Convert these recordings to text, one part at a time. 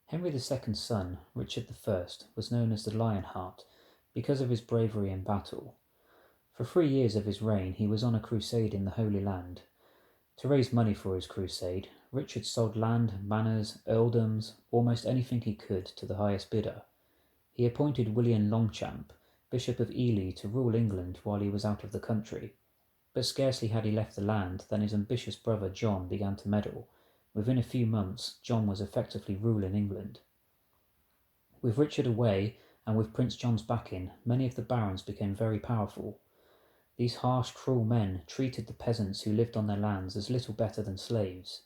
Henry II's son, Richard I, was known as the Lionheart because of his bravery in battle. For 3 years of his reign he was on a crusade in the Holy Land. To raise money for his crusade, Richard sold land, manors, earldoms, almost anything he could to the highest bidder. He appointed William Longchamp, Bishop of Ely, to rule England while he was out of the country. But scarcely had he left the land than his ambitious brother John began to meddle. Within a few months, John was effectively ruling England. With Richard away, and with Prince John's backing, many of the barons became very powerful. These harsh, cruel men treated the peasants who lived on their lands as little better than slaves.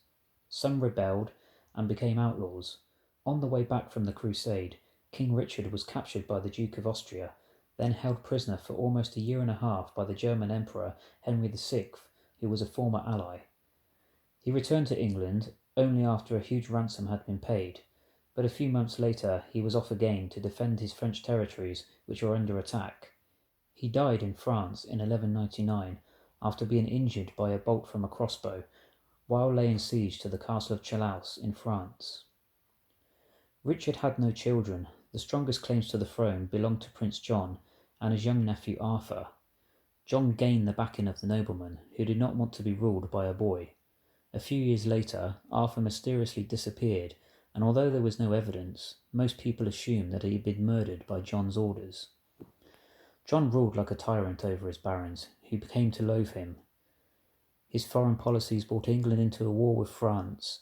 Some rebelled and became outlaws. On the way back from the crusade, King Richard was captured by the Duke of Austria, then held prisoner for almost a year and a half by the German Emperor Henry VI, who was a former ally. He returned to England only after a huge ransom had been paid, but a few months later he was off again to defend his French territories, which were under attack. He died in France in 1199 after being injured by a bolt from a crossbow while laying siege to the castle of Chalus in France. Richard had no children. The strongest claims to the throne belonged to Prince John and his young nephew Arthur. John gained the backing of the nobleman, who did not want to be ruled by a boy. A few years later, Arthur mysteriously disappeared, and although there was no evidence, most people assumed that he had been murdered by John's orders. John ruled like a tyrant over his barons, who came to loathe him. His foreign policies brought England into a war with France.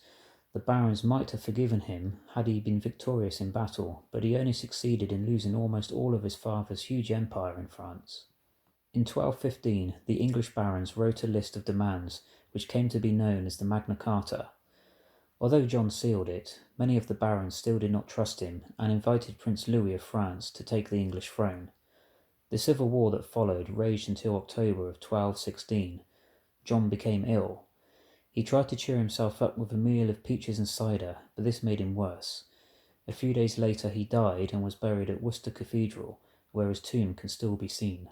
The barons might have forgiven him had he been victorious in battle, but he only succeeded in losing almost all of his father's huge empire in France. In 1215, the English barons wrote a list of demands which came to be known as the Magna Carta. Although John sealed it, many of the barons still did not trust him and invited Prince Louis of France to take the English throne. The civil war that followed raged until October of 1216. John became ill. He tried to cheer himself up with a meal of peaches and cider, but this made him worse. A few days later he died and was buried at Worcester Cathedral, where his tomb can still be seen.